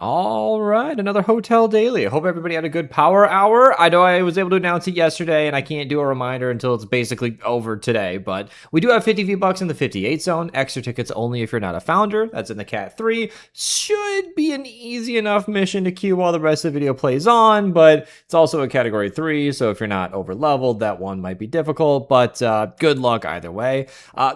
All right, another hotel daily. I hope everybody had a good power hour. I know I was able to announce it yesterday, and I can't do a reminder until it's basically over today. But we do have 50 V-Bucks in the 58 zone. Extra tickets only if you're not a founder. That's in the Cat 3. Should be an easy enough mission to queue while the rest of the video plays on, but it's also a Category 3, so if you're not over leveled, that one might be difficult. But good luck either way.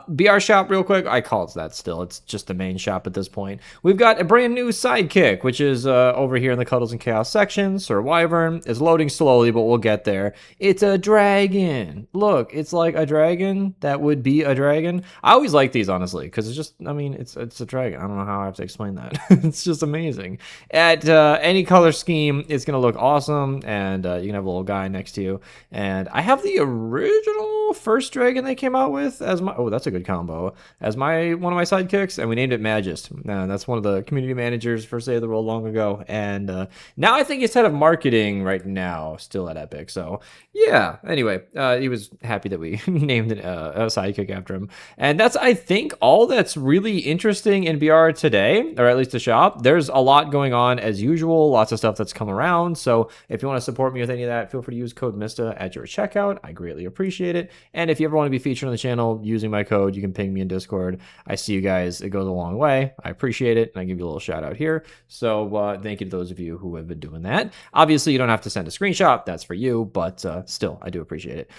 BR shop, real quick. I call it that still. It's just the main shop at this point. We've got a brand new Sidekick, which is over here in the Cuddles and Chaos section. Sir Wyvern is loading slowly, but we'll get there. It's a dragon. Look, it's like a dragon that would be a dragon. I always like these, honestly, because it's just, I mean, it's a dragon. I don't know how I have to explain that. It's just amazing. At any color scheme, it's going to look awesome, and you can have a little guy next to you. And I have the original first dragon they came out with as my, oh, that's a good combo, as my one of my sidekicks, and we named it Magist. That's one of the community managers for Save the World long ago, and now I think he's head of marketing right now, still at Epic. So yeah. Anyway, he was happy that we named a sidekick after him, and that's I think all that's really interesting in BR today, or at least the shop. There's a lot going on as usual, lots of stuff that's come around. So if you want to support me with any of that, feel free to use code Mista at your checkout. I greatly appreciate it. And if you ever want to be featured on the channel using my code, you can ping me in Discord. I see you guys. It goes a long way. I appreciate it. And I give you a little shout out here. So thank you to those of you who have been doing that. Obviously, you don't have to send a screenshot. That's for you. But still, I do appreciate it.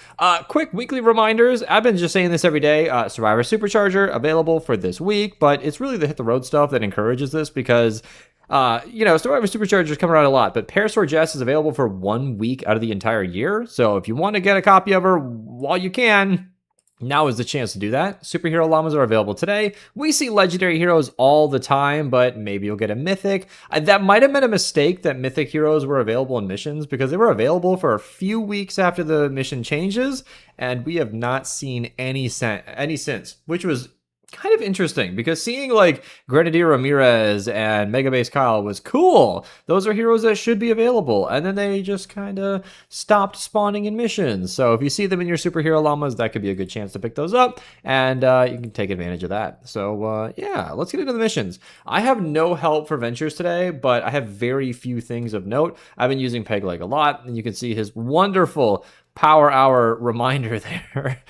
Quick weekly reminders. I've been just saying this every day. Survivor Supercharger available for this week. But it's really the hit the road stuff that encourages this because Survivor Superchargers come around a lot, but Parasaur Jess is available for 1 week out of the entire year. So if you want to get a copy of her while you can, now is the chance to do that. Superhero llamas are available today. We see legendary heroes all the time, but maybe you'll get a mythic. That might have been a mistake that mythic heroes were available in missions because they were available for a few weeks after the mission changes, and we have not seen any since, which was kind of interesting because seeing like Grenadier Ramirez and Mega Base Kyle was cool. Those are heroes that should be available, and then they just kind of stopped spawning in missions. So if you see them in your superhero llamas, that could be a good chance to pick those up, and you can take advantage of that. So yeah, let's get into the missions. I have no help for ventures today, but I have very few things of note. I've been using Pegleg a lot, and you can see his wonderful power hour reminder there.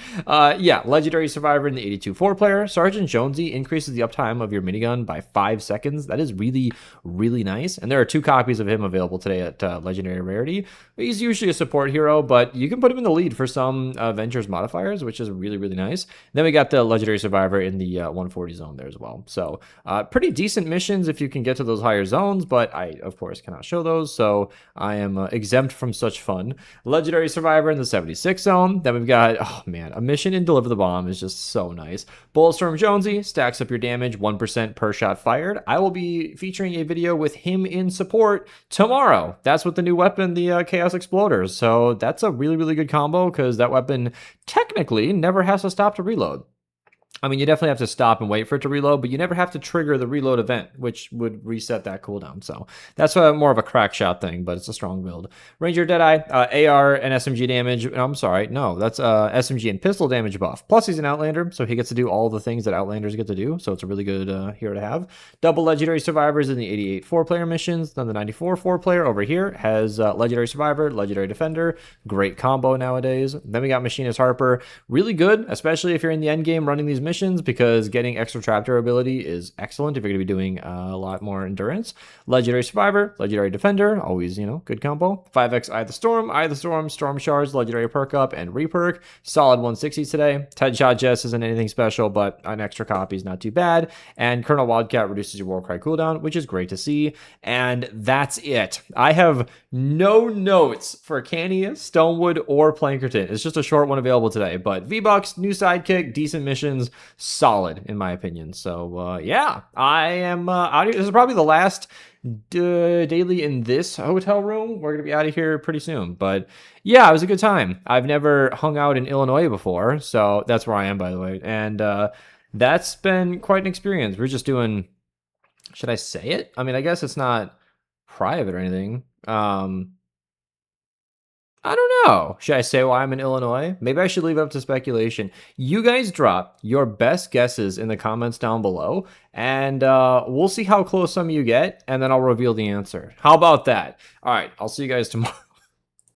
Yeah, legendary survivor in the 82 4-player. Sergeant Jonesy increases the uptime of your minigun by 5 seconds. That is really, really nice. And there are 2 copies of him available today at legendary rarity. He's usually a support hero, but you can put him in the lead for some Ventures modifiers, which is really, really nice. Then we got the legendary survivor in the 140 zone there as well. So pretty decent missions if you can get to those higher zones, but I, of course, cannot show those. So I am exempt from such fun. Legendary survivor in the 76 zone. Then we've got, oh man, a mission in Deliver the Bomb is just so nice. Bulletstorm Jonesy stacks up your damage 1% per shot fired. I will be featuring a video with him in support tomorrow. That's with the new weapon, the Chaos Exploders. So that's a really, really good combo because that weapon technically never has to stop to reload. I mean, you definitely have to stop and wait for it to reload, but you never have to trigger the reload event, which would reset that cooldown. So that's more of a crack shot thing, but it's a strong build. Ranger Deadeye, AR and SMG damage. I'm sorry, no, that's SMG and pistol damage buff. Plus, he's an Outlander, so he gets to do all the things that Outlanders get to do. So it's a really good hero to have. Double Legendary Survivors in the 88 4-player missions. Then the 94 4-player over here has Legendary Survivor, Legendary Defender. Great combo nowadays. Then we got Machinist Harper. Really good, especially if you're in the end game running these missions, because getting extra trap durability is excellent if you're going to be doing a lot more endurance. Legendary Survivor, Legendary Defender, always, good combo. 5x Eye the Storm, Storm Shards, Legendary Perk Up, and Reperk. Solid 160s today. Headshot Jess isn't anything special, but an extra copy is not too bad. And Colonel Wildcat reduces your Warcry cooldown, which is great to see. And that's it. I have no notes for Canny, Stonewood, or Plankerton. It's just a short one available today. But V-Bucks, new sidekick, decent missions, solid in my opinion. So yeah, I am out here. This is probably the last daily in this hotel room. We're gonna be out of here pretty soon, but yeah, it was a good time. I've never hung out in Illinois before, so that's where I am, by the way, and that's been quite an experience. We're just doing, should I say it? I mean, I guess it's not private or anything. I don't know. Should I say why I'm in Illinois? Maybe I should leave it up to speculation. You guys drop your best guesses in the comments down below, and we'll see how close some of you get, and then I'll reveal the answer. How about that? All right, I'll see you guys tomorrow.